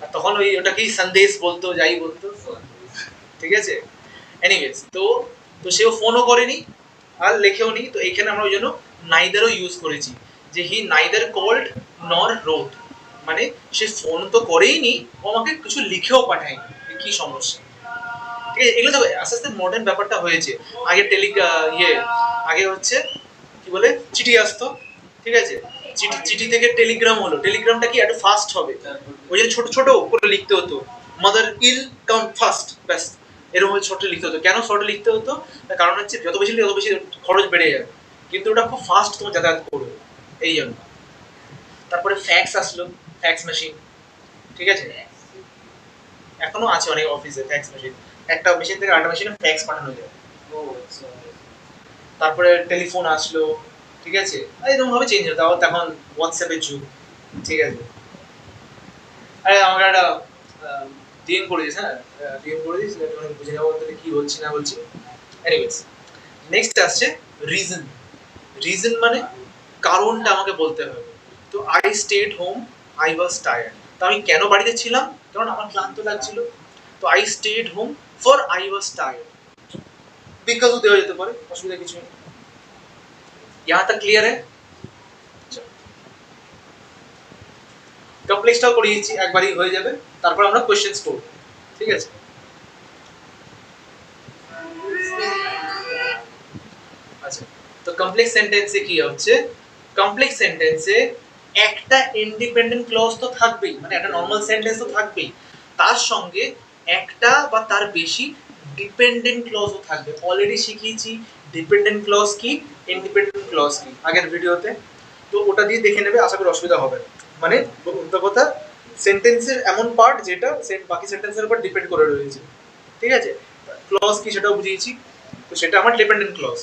আর তখন ওই ওটাকেই সন্দেশ বলতো, যাই বলতো, ঠিক আছে। এনিওয়েজ, তো সেও ফোনও করেনি আর লেখেও নি, তো এখানে আমরা ওই জন্য নাইদারও ইউজ করেছি, যে হি নাইদার কল্ড নর রোট, মানে সে ফোন তো করেই নি, ও আমাকে কিছু লিখেও পাঠায়নি, কি সমস্যা, ঠিক আছে। এগুলো তো আস্তে আস্তে মডার্ন ব্যাপারটা হয়েছে। আগে আগে হচ্ছে কি বলে চিঠি আসতো, ঠিক আছে, চিঠি চিঠি থেকে টেলিগ্রাম হলো, টেলিগ্রামটা কি একটু ফাস্ট হবে, ওই যে ছোট ছোট করে লিখতে হতো, মাদার ইল কাম ফাস্ট, ব্যাস এরকম ছোট লিখতে হতো। কেন ছোট লিখতে হতো? তার কারণ হচ্ছে যত বেশি লিখে তত বেশি খরচ বেড়ে যাবে, কিন্তু ওটা খুব ফাস্ট তোমার যাতায়াত করবে, এই জন্য। তারপরে ফ্যাক্স আসলো, ফ্যাক্স মেশিন, ঠিক আছে, এখনো আছে অনেক অফিসে ফ্যাক্স মেশিন, একটা মেশিন থেকে আরেকটা মেশিনে ফ্যাক্স পাঠানো যায়। তারপরে টেলিফোন আসলো, ঠিক আছে, এরকম ভাবে চেঞ্জ হতো। আবার তখন হোয়াটসঅ্যাপের যুগ, ঠিক আছে। আরে আমাকে একটা ডিএম করে দিস, হ্যাঁ ডিএম করে দিস, বুঝে যাবো তাহলে কি বলছি না বলছি। এনিওয়েজ, নেক্সট আসছে রিজন। রিজন মানে কারণটা আমাকে বলতে হবে। তো I stayed home, I was tired. তো আমি কেন বাড়িতে ছিলাম? কারণ আমার ক্লান্ত লাগছিল। তো I stayed home for I was tired, বিকজও দেওয়া যেতে পারে, অসুবিধা কিছু নেই। यहाँ तक क्लियर है? কমপ্লেক্সটাও করিয়েছি, একবারই হয়ে যাবে, তারপর আমরা কোশ্চেনস করব, ঠিক আছে। আচ্ছা, তো কমপ্লেক্স সেন্টেন্সে কি হচ্ছে, কমপ্লেক্স সেন্টেন্সে একটা ইন্ডিপেন্ডেন্ট ক্লজ তো থাকবেই, মানে একটা নরমাল সেন্টেন্স তো থাকবেই, তার সঙ্গে একটা বা তার বেশি ডিপেন্ডেন্ট ক্লজও থাকবে। অলরেডি শিখিয়েছি ডিপেন্ডেন্ট ক্লজ কি, ইন্ডিপেন্ডেন্ট ক্লজ কি আগের ভিডিওতে, তো ওটা দিয়ে দেখে নেবে, আশা করি অসুবিধা হবে না। মানে কথা সেন্টেন্সের এমন পার্ট যেটা বাকি সেন্টেন্সের উপর ডিপেন্ড করে রয়েছে, ঠিক আছে। ক্লজ কি সেটাও বুঝিয়েছি, তো সেটা আমার ডিপেন্ডেন্ট ক্লজ।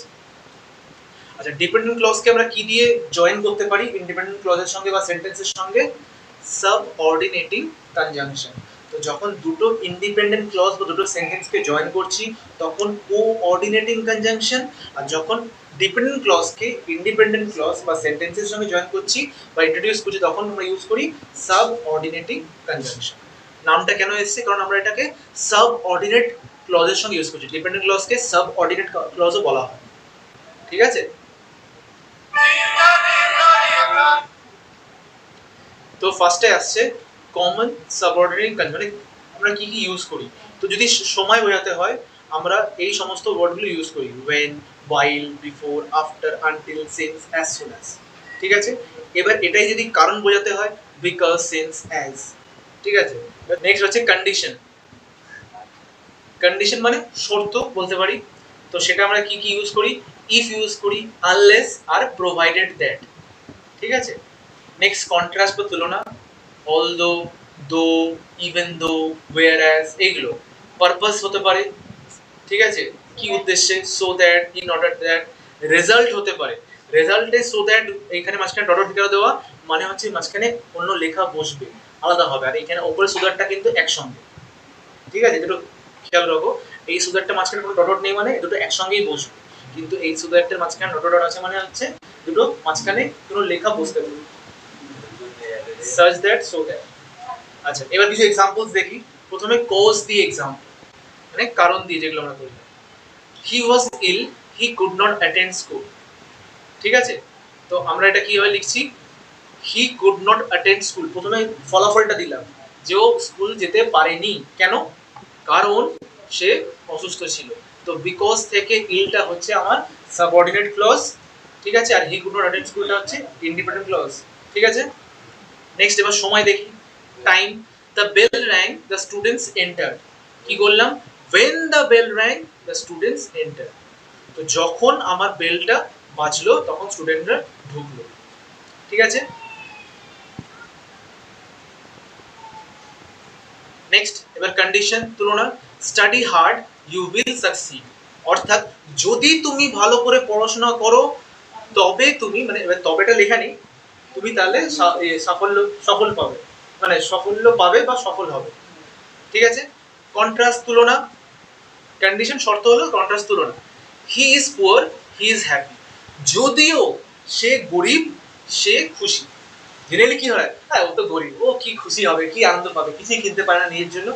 আচ্ছা, ডিপেন্ডেন্ট ক্লজকে আমরা কি দিয়ে জয়েন করতে পারি ইন্ডিপেন্ডেন্ট ক্লজের সঙ্গে বা সেন্টেন্সের সঙ্গে? Subordinating conjunction. তো যখন দুটো ইন্ডিপেন্ডেন্ট ক্লজ বা দুটো সেন্টেন্সকে জয়েন করছি তখন কোঅর্ডিনেটিং কনজাংশন, আর যখন ডিপেন্ডেন্ট ক্লজকে ইন্ডিপেন্ডেন্ট ক্লজ বা সেন্টেন্সের সঙ্গে জয়েন করছি বা ইন্ট্রোডিউস করছি তখন আমরা ইউজ করি সাবঅর্ডিনেটিং কনজাংশন। নামটা কেন এসেছে? কারণ আমরা এটাকে সাবঅর্ডিনেট ক্লজের সঙ্গে ইউজ করছি, ডিপেন্ডেন্ট ক্লজকে সাবঅর্ডিনেট ক্লজও বলা হয়, ঠিক আছে। তো ফার্স্টে আসছে কমন সাবঅর্ডিনেটিং কনজাংশন, মানে আমরা কি কি ইউজ করি। তো যদি সময় বোঝাতে হয় আমরা এই সমস্ত ওয়ার্ডগুলো ইউজ করি, when, while, before, after, until, since, as soon as, ঠিক আছে। এবার এটাই যদি কারণ বোঝাতে হয় because, since, as, ঠিক আছে। নেক্সট হচ্ছে কন্ডিশন। কন্ডিশন মানে শর্ত বলতে পারি, তো সেটা আমরা কি কি ইউজ করি? if ইউজ করি, unless আর provided that, ঠিক আছে। নেক্সট কন্ট্রাস্ট বা তুলনা, although, though, even though, whereas, এগুলো। পারপাস হতে পারে, ঠিক আছে, কি উদ্দেশ্যে, so that, in order that। Result হতে পারে, রেজাল্টে so that এখানে মাঝখানে ডট ডট দেওয়া মানে হচ্ছে মাঝখানে অন্য লেখা বসবে, আলাদা হবে, আর এখানে উপরে so that টা কিন্তু একসঙ্গে, ঠিক আছে, দুটো খেয়াল রাখো। এই so that টা মাঝখানে কোনো ডট ডট নেই মানে দুটো একসঙ্গেই বসবে, কিন্তু এই so that এর মাঝখানে ডট ডট আছে মানে হচ্ছে দুটো মাঝখানে কোনো লেখা বসতে পারে, such that, so that। আচ্ছা, এবার কিছু এক্সাম্পলস দেখি। প্রথমে কজ দিয়ে এক্সাম্পল, মানে কারণ দিয়ে যেগুলো আমরা করি। He was ill, he could not attend school, ঠিক আছে। তো আমরা এটা কিভাবে লিখছি? He could not attend school, প্রথমে ফলাফলটা দিলাম যে ও স্কুল যেতে পারেনি, কেন? কারণ সে অসুস্থ ছিল। তো বিকজ থেকে ইলটা হচ্ছে আমার সাবঅর্ডিনেট ক্লজ, ঠিক আছে, আর হি কুড নট অ্যাটেন্ড স্কুলটা হচ্ছে ইন্ডিপেন্ডেন্ট ক্লজ, ঠিক আছে। নেক্সট এবার সময় দেখি, time. The bell rang, the students entered, কি বললাম? when the bell rang the students entered, তো যখন আমার বেলটা বাজলো তখন স্টুডেন্টরা ঢুকলো, ঠিক আছে। নেক্সট এবার কন্ডিশন, তুলনা। Study hard, you will succeed, অর্থাৎ যদি তুমি ভালো করে পড়াশোনা করো তবে তুমি, মানে এবার তবেটা লেখা নেই, তুমি তাহলে সফল পাবে, মানে সাফল্য পাবে বা সফল হবে, ঠিক আছে। কন্ট্রাস্ট, তুলনা। কন্ডিশন শর্ত হলো কন্ট্রাস্ট, তুলনা। হি is poor, he is happy, যদিও সে গরিব সে খুশি। জেনারেলি কি হয়, হ্যাঁ ও তো গরিব, ও কি খুশি হবে, কি আনন্দ পাবে, কিছুই কিনতে পারে না নিজের জন্য,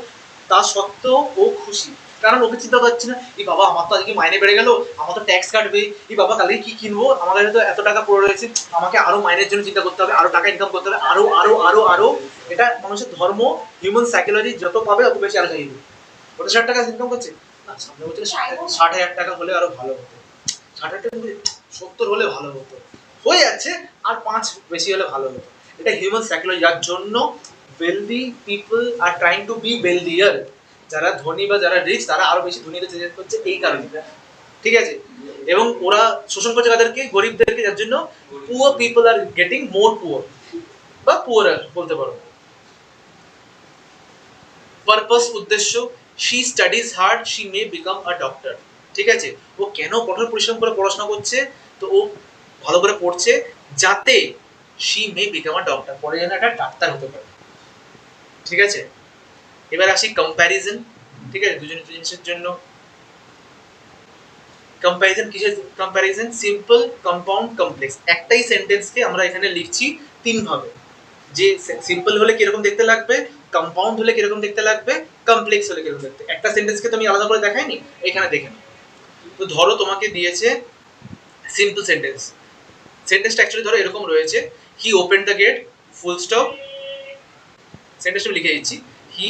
তা সত্ত্বেও ও খুশি, কারণ ওকে চিন্তা করছে না এই বাবা আমার তো আজকে মাইনে বেড়ে গেল, আমার তো ট্যাক্স কাটবে, এই বাবা কালকে কি কিনবো, আমার কাছে তো এত টাকা পড়ে রয়েছে, আমাকে আরো মাইনের জন্য চিন্তা করতে হবে, আরো টাকা ইনকাম করতে হবে, আরো আরো আরো আরো। এটা মানুষের ধর্ম, হিউম্যান সাইকোলজি, যত পাবে তত বেশি আরো চাইবে। কত 60 টাকা ইনকাম করছে, আচ্ছা আমরা বলছি 60,000 টাকা হলে আরো ভালো হতো, 60,000 টাকা 70 হলে ভালো হতো, হয়ে যাচ্ছে, আর 5 বেশি হলে ভালো হতো। এটা হিউম্যান সাইকোলজি, যার জন্য wealthy people are trying to be wealthier, যারা ধনী বা যারা রিচ তারা আরো বেশি ধনী হতে চেষ্টা করছে এই কারণে, ঠিক আছে। এবং ওরা শোষণ করছে তাদেরকে, গরিবদেরকে, যার জন্য poor people are getting more poor বা পুয়ারার বলতে পারো। পারপাস, উদ্দেশ্য, she studies hard, she may become a doctor, ঠিক আছে। ও কেন কঠোর পরিশ্রম করে পড়াশোনা করছে, তো ও ভালো করে পড়ছে যাতে she may become a doctor, পরে যেন একটা ডাক্তার হতে পারে, ঠিক আছে। এবার আসি কম্প্যারিজন, ঠিক আছে, দুজন জিনিসের জন্য কম্প্যারিজন। কিসের কম্প্যারিজন? Simple, compound, complex. একটাই সেন্টেন্সকে আমরা এখানে লিখছি তিন ভাবে, যে সিম্পল হলে কিরকম দেখতে লাগবে, কম্পাউন্ড হলে কিরকম দেখতে লাগবে, কমপ্লেক্স হলে কিরকম দেখতে। একটা সেন্টেন্সকে তুমি আলাদা করে দেখাইনি, এখানে দেখে নাও। তো ধরো তোমাকে দিয়েছে সিম্পল সেন্টেন্স, সেন্টেন্সটা অ্যাকচুয়ালি ধরো এরকম রয়েছে, he open the gate, full stop, সেন্টেন্সটা লিখে দিচ্ছি, he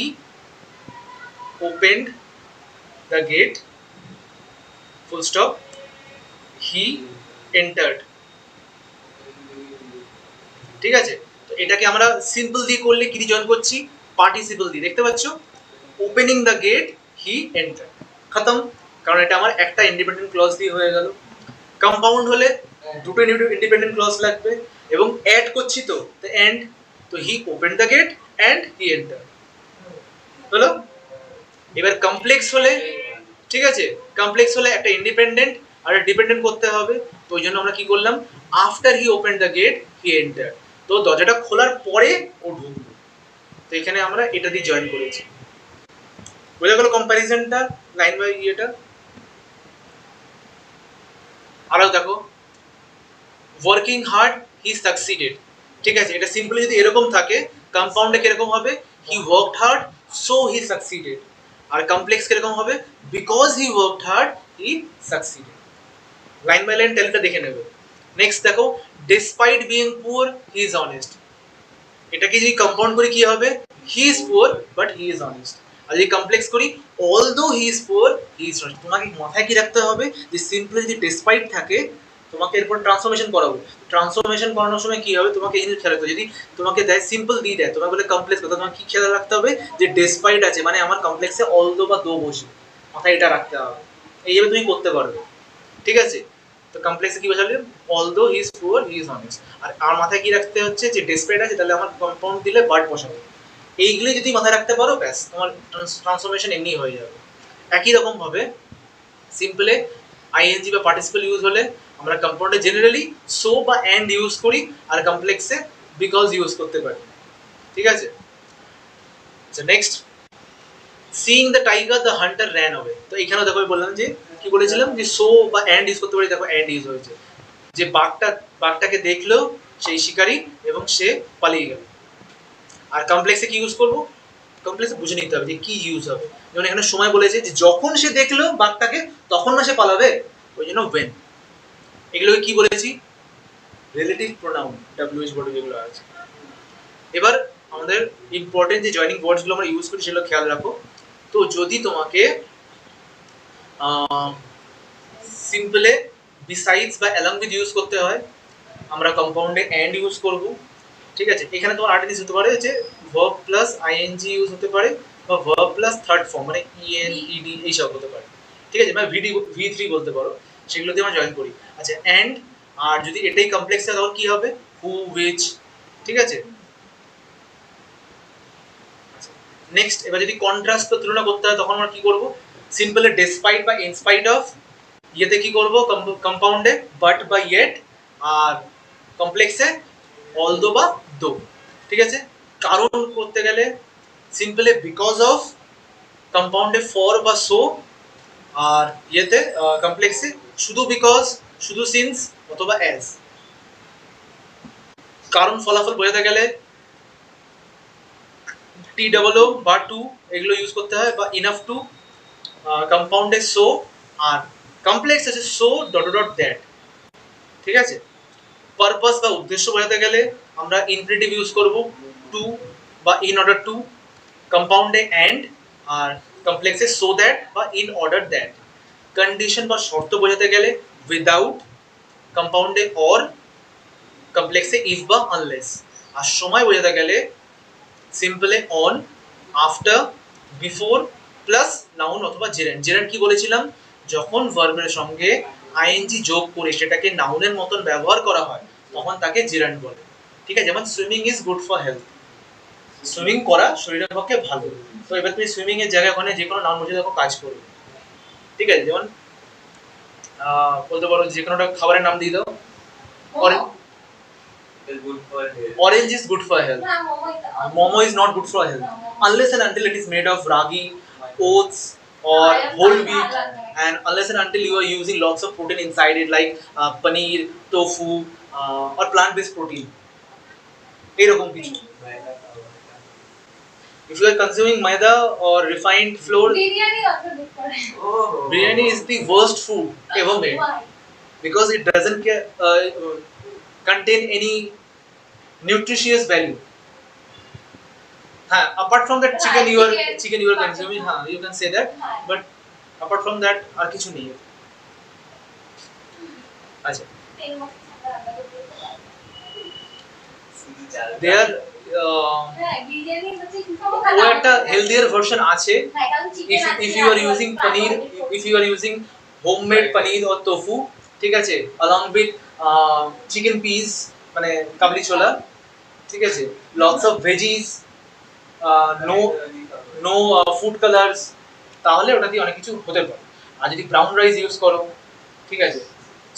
opened the gate, full stop, he entered, ঠিক আছে। তো এটাকে আমরা সিম্পল দিয়ে করলে কি দিয়ে জয়েন করছি, পার্টিসিপল দিয়ে, দেখতে পাচ্ছ, opening the gate, he entered, খতম। কারণ এটা আমার একটা ইন্ডিপেন্ডেন্ট ক্লজ দিয়ে হয়ে গেল। কম্পাউন্ড হলে দুটো ইন্ডিপেন্ডেন্ট ক্লজ লাগবে, এবং অ্যাড করছি তো এন্ড, তো he open the gate and he enter, হলো। এবার কমপ্লেক্স হলে, ঠিক আছে, কমপ্লেক্স হলে একটা ইন্ডিপেন্ডেন্ট আর ডিপেন্ডেন্ট করতে হবে, তো ওই জন্য আমরা কি করলাম, after he open the gate he enter, তো দরজাটা খোলার পরে ও ঢুকলো, তো এখানে আমরা এটা দিয়ে জয়েন করেছি। বোঝা গেল কম্প্যারিজনটা, লাইন বাই ইয়েটা। আরো দেখো, ওয়ার্কিং হার্ড, হি সাকসিডেড, ঠিক আছে। এটা সিম্পলি যদি এরকম থাকে, কম্পাউন্ডে কিরকম হবে, he worked hard so he succeeded, আর কমপ্লেক্স কিরকম হবে, because he worked hard he succeeded. Line by line টেলটা দেখে নেবে। নেক্সট দেখো, despite being poor he is honest, এটাকে যদি কম্পাউন্ড করি কি হবে, he is poor but he is honest, আর যদি কমপ্লেক্স করি, although he is poor he is honest. তোমাকে মাথায় কি রাখতে হবে, যে সিম্পলি যদি ডিসপাইট থাকে, তোমাকে এরপর ট্রান্সফরমেশন করাবো, ট্রান্সফরমেশন করানোর সময় কি হবে, তোমাকে এই জিনিস খেয়াল রাখতে হবে। যদি তোমাকে দেয় সিম্পল দিয়ে দেয়, তোমাকে বলে কমপ্লেক্স কথা, তোমাকে কি খেয়াল রাখতে হবে, যে ডিসপাইট আছে মানে আমার কমপ্লেক্সে অলদো বা দো বসে, মাথায় এটা রাখতে হবে, এইভাবে তুমি করতে পারবে, ঠিক আছে। তো কমপ্লেক্সে কি বোঝালে, although he is poor he is honest, আর মাথায় কি রাখতে হচ্ছে, যে ডেসপাইট আছে তাহলে আমার কম্পাউন্ড দিলে বাট বসাবো, এইগুলি যদি মাথায় রাখতে পারো, ব্যাস তোমার ট্রান্সফরমেশন এমনি হয়ে যাবে। একই রকম ভাবে সিম্পলে আইএনজি বা পার্টিসিপল ইউজ হলে আমরা কম্পাউন্ডে জেনারেলি সো বা এন্ড ইউজ করি, আর কমপ্লেক্সে বিকজ ইউজ করতে পারি, ঠিক আছে। আচ্ছা next, seeing the tiger the Hunter ran away, তো এখানেও দেখো বললাম যে কি বলেছিলাম, যে সো বা এন্ড ইউজ করতে পারি, দেখো এন্ড ইউজ হয়েছে, যে বাঘটাকে দেখলো সেই শিকারী এবং সে পালিয়ে গেল। আর কমপ্লেক্সে কি ইউজ করবো, কমপ্লেক্সে বুঝে নিতে হবে যে কি ইউজ হবে, যেমন এখানে সময় বলেছে যে যখন সে দেখলো বাঘটাকে তখন না সে পালাবে, ওই জন্য ওয়েন। এগুলোকে কি বলেছি, রিলেটিভ প্রোনাউন, ডব্লিউএইচ বডি যেগুলো আছে। এবার আমাদের ইম্পর্টেন্ট যে জয়েনিং ওয়ার্ডস গুলো আমরা ইউজ করি সেগুলো খেয়াল রাখো। তো যদি তোমাকে সিম্পলে বিসাইডস বা অ্যালং উইথ ইউজ করতে হয়, আমরা কম্পাউন্ডে এন্ড ইউজ করব, ঠিক আছে। এখানে তোমার আর্টিস হতে পারে যে ভার্ব প্লাস আইএনজি ইউজ হতে পারে, বা ভার্ব প্লাস থার্ড ফর্ম মানে ইএন ইডি এইসব হতে পারে, ঠিক আছে, মানে ভি3 বলতে পারো, সেগুলো দিয়ে আমরা জয়েন করি। আচ্ছা এন্ড, আর যদি এটাই কমপ্লেক্স হয় তখন কি হবে, হু উইচ, ঠিক আছে। নেক্সট, এবার যদি কন্ট্রাস্ট বা তুলনা করতে হয় তখন আমরা কি করব, সিম্পলে ডেসপাইট বা ইনস্পাইট অফ, ইয়েতে কি করব, কম্পাউন্ডে বাট বা ইয়েট, আর কমপ্লেক্সে অলদো বা দো, ঠিক আছে। কারণ করতে গেলে সিম্পলে বিকজ অফ, কম্পাউন্ডে ফর বা সো, আর ইয়েতে কমপ্লেক্সে শুধু বিকজ, শুধু সিন্স অথবা অ্যাজ। কারণ ফলাফল বোঝাতে গেলে টি ডাবল ও বা টু এগুলো ইউজ করতে হয়, বা ইনাফ টু, কম্পাউন্ডে সো, আর কমপ্লেক্স আছে সো ডট ডট দ্যাট, ঠিক আছে। পারপাস বা উদ্দেশ্য বোঝাতে গেলে আমরা ইনফিনিটিভ ইউজ করব, টু বা ইন অর্ডার টু, কম্পাউন্ডে এন্ড, আর কমপ্লেক্সে সো দ্যাট বা ইন অর্ডার দ্যাট। কন্ডিশন বা শর্ত বোঝাতে গেলে উইদাউট, কম্পাউন্ডে অর, কমপ্লেক্সে ইফ বা আনলেস। আর সময় বোঝাতে গেলে সিম্পলে on, after, before plus noun অথবা জেরেন্ট। জেরেন্ট কি বলেছিলাম, যখন ভার্বের সঙ্গে আইএনজি যোগ করে সেটাকে নাউনের মতন ব্যবহার করা হয় তখন তাকে জেরেন্ট বলে। ঠিক আছে, যেমন swimming is good for health, swimming করা শরীরের পক্ষে ভালো। তো এবার তুমি সুইমিং এর জায়গায় ওখানে যে কোনো নাউন বসে দেখো কাজ করবে। ঠিক আছে, যেমন বলতে পারো যে কোনো একটা খাবারের নাম দিয়ে দাও। Orange is good for health. Momo is not good for health unless and until it is made of ragi, oats or whole wheat, and unless and until you are using lots of protein inside it like paneer, tofu or plant-based protein. এরকম কিছু। If you are consuming maida or refined flour, biryani is the worst food ever made because it doesn't contain any nutritious value. Apart from that, chicken you are consuming, you can say that, but apart from that আর কিছু নেই। আচ্ছা, there একটা healthier version আছে। if you are using paneer, if you are using homemade paneer or tofu, ঠিক আছে, along with chicken peas মানে কাবলি ছোলা, ঠিক আছে, lots of veggies, no food colors, তাহলে ওটা দিয়ে অনেক কিছু হতে পারে। আর যদি ব্রাউন রাইস ইউজ করো, ঠিক আছে,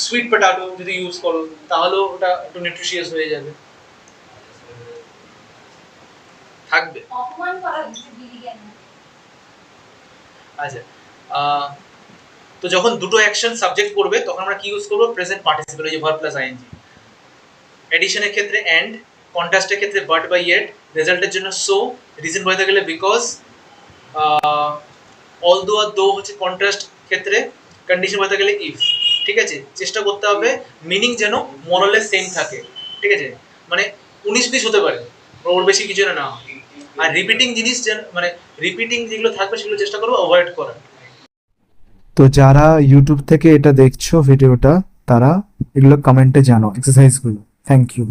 সুইট পটাটো যদি ইউজ করো তাহলেও ওটা একটু নিউট্রিশিয়াস হয়ে যাবে, থাকবে। আচ্ছা, তো যখন দুটো অ্যাকশন সাবজেক্ট করবে তখন আমরা কি ইউজ করব, প্রেজেন্ট পার্টিসিপল, এই যে ভার্ব প্লাস আইএনজি। এডিশনের ক্ষেত্রে এন্ড, কন্ট্রাস্টের ক্ষেত্রে বাট বা ইয়েট, রেজাল্টের জন্য সো, রিজন বলতে গেলে বিকজ, অলদো আর দো হচ্ছে কন্ট্রাস্ট ক্ষেত্রে, কন্ডিশন বলতে গেলে ইফ। ঠিক আছে, চেষ্টা করতে হবে মিনিং যেন মোরলেস সেম থাকে। ঠিক আছে, মানে 19-20 হতে পারে, ওর বেশি কিছু না। আর রিপিটিং জিনিস মানে রিপিটিং যেগুলো থাকবে সেগুলো চেষ্টা করবো অ্যাভয়েড করার। তো যারা ইউটিউব থেকে এটা দেখছো ভিডিওটা, তারা এগুলো কমেন্টে জানো এক্সারসাইজগুলো। Thank you.